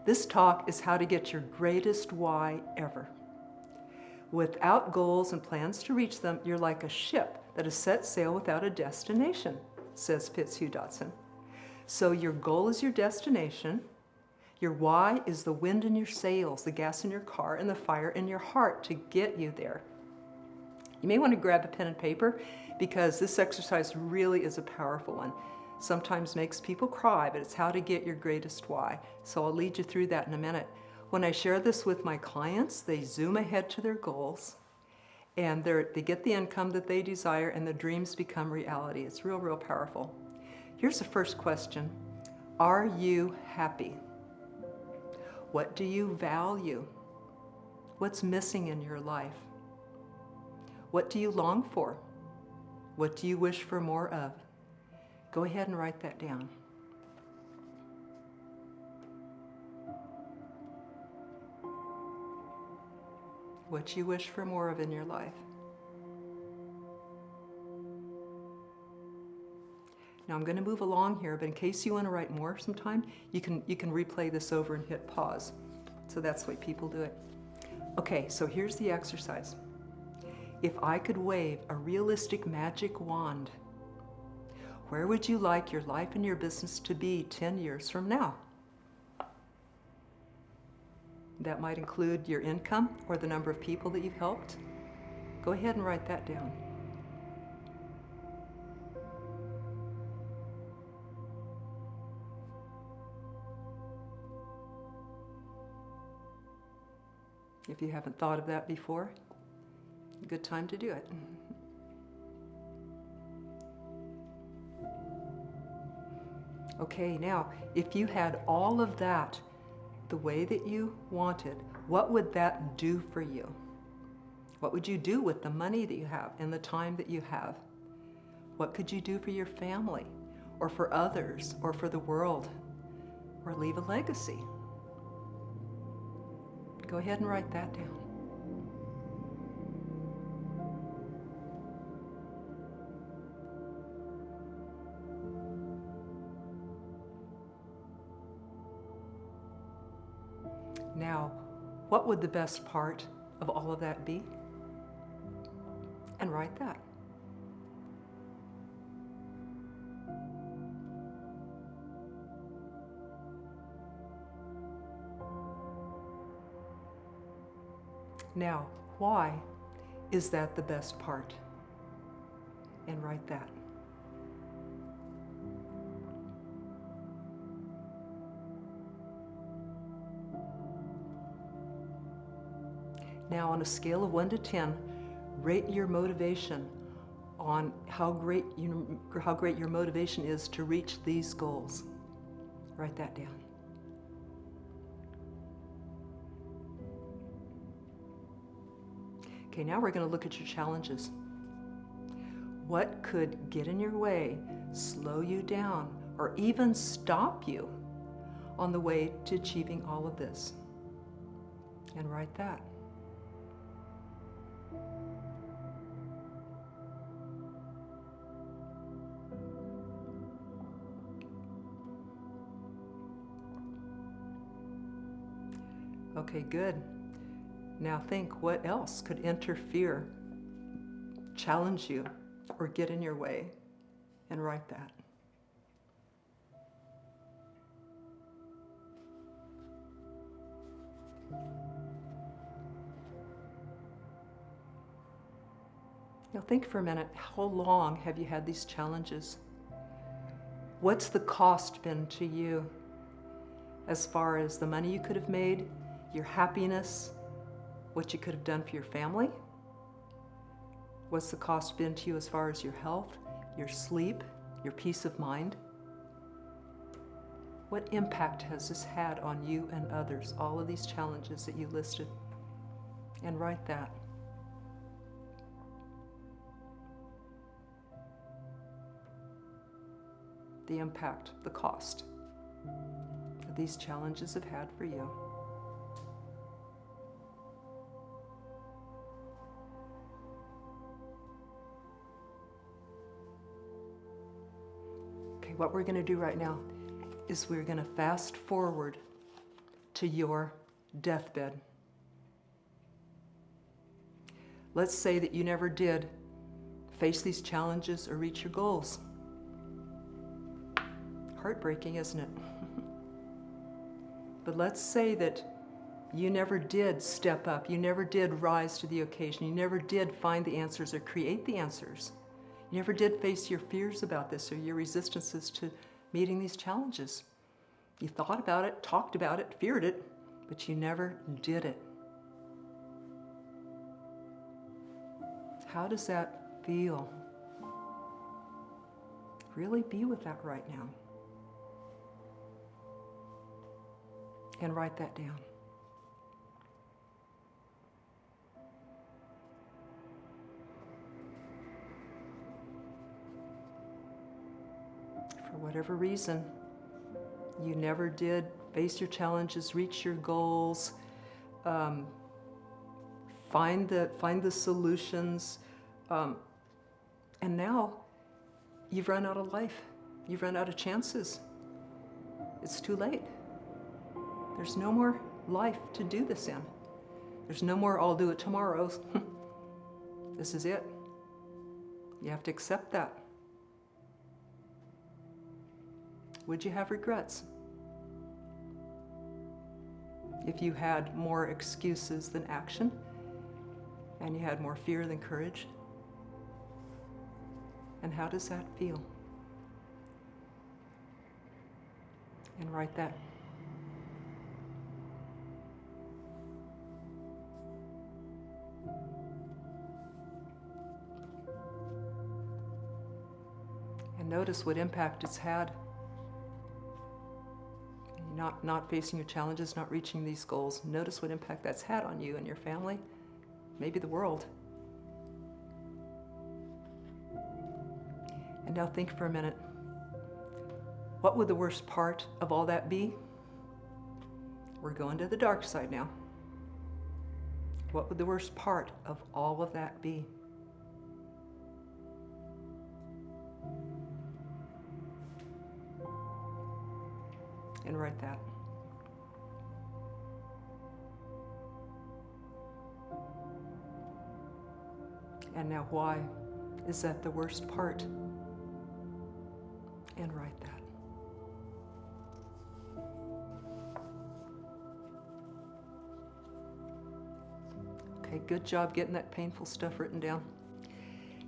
This talk is how to get your greatest why ever. Without goals and plans to reach them, you're like a ship that has set sail without a destination, says Fitzhugh Dotson. So your goal is your destination. Your why is the wind in your sails, the gas in your car, and the fire in your heart to get you there. You may want to grab a pen and paper because this exercise really is a powerful one. Sometimes makes people cry, but it's how to get your greatest why. So I'll lead you through that in a minute. When I share this with my clients, they zoom ahead to their goals and they get the income that they desire and the dreams become reality. It's real, real powerful. Here's the first question. Are you happy? What do you value? What's missing in your life? What do you long for? What do you wish for more of? Go ahead and write that down. What you wish for more of in your life. Now I'm going to move along here, but in case you want to write more sometime, you can replay this over and hit pause. So that's the way people do it. Okay, so here's the exercise. If I could wave a realistic magic wand, where would you like your life and your business to be 10 years from now? That might include your income or the number of people that you've helped. Go ahead and write that down. If you haven't thought of that before, good time to do it. Okay, now, if you had all of that the way that you wanted, what would that do for you? What would you do with the money that you have and the time that you have? What could you do for your family or for others or for the world or leave a legacy? Go ahead and write that down. Now, what would the best part of all of that be? And write that. Now, why is that the best part? And write that. Now, on a scale of 1 to 10, rate your motivation on how great your motivation is to reach these goals. Write that down. Okay, now we're going to look at your challenges. What could get in your way, slow you down, or even stop you on the way to achieving all of this? And write that. Okay, good. Now think, what else could interfere, challenge you, or get in your way? And write that. Now think for a minute, how long have you had these challenges? What's the cost been to you as far as the money you could have made, your happiness, what you could have done for your family? What's the cost been to you as far as your health, your sleep, your peace of mind? What impact has this had on you and others, all of these challenges that you listed? And write that. The impact, the cost that these challenges have had for you. Okay, what we're going to do right now is we're going to fast forward to your deathbed. Let's say that you never did face these challenges or reach your goals. Heartbreaking, isn't it? But let's say that you never did step up, you never did rise to the occasion, you never did find the answers or create the answers. You never did face your fears about this or your resistances to meeting these challenges. You thought about it, talked about it, feared it, but you never did it. How does that feel? Really be with that right now. And write that down. For whatever reason, you never did face your challenges, reach your goals, find the solutions, and now you've run out of life. You've run out of chances. It's too late. There's no more life to do this in. There's no more I'll do it tomorrow. This is it. You have to accept that. Would you have regrets? If you had more excuses than action, and you had more fear than courage? And how does that feel? And write that. And notice what impact it's had. Not facing your challenges, not reaching these goals. Notice what impact that's had on you and your family, maybe the world. And now think for a minute. What would the worst part of all that be? We're going to the dark side now. What would the worst part of all of that be? And write that. And now why is that the worst part? And write that. Okay, good job getting that painful stuff written down.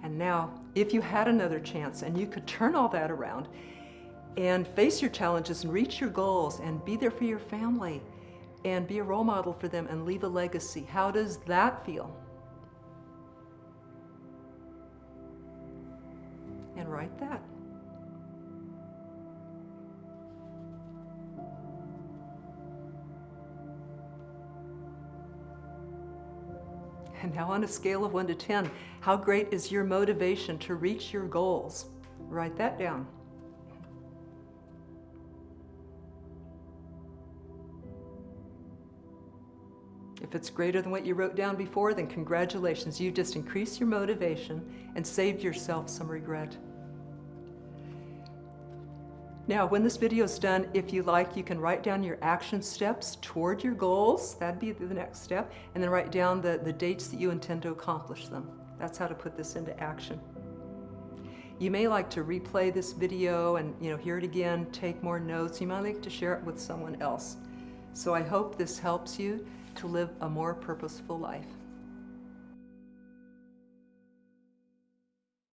And now, if you had another chance and you could turn all that around and face your challenges and reach your goals and be there for your family and be a role model for them and leave a legacy, how does that feel? And write that. And now on a scale of 1 to 10, how great is your motivation to reach your goals? Write that down. If it's greater than what you wrote down before, then congratulations. You just increased your motivation and saved yourself some regret. Now, when this video is done, if you like, you can write down your action steps toward your goals. That'd be the next step. And then write down the dates that you intend to accomplish them. That's how to put this into action. You may like to replay this video and hear it again, take more notes. You might like to share it with someone else. So I hope this helps you to live a more purposeful life.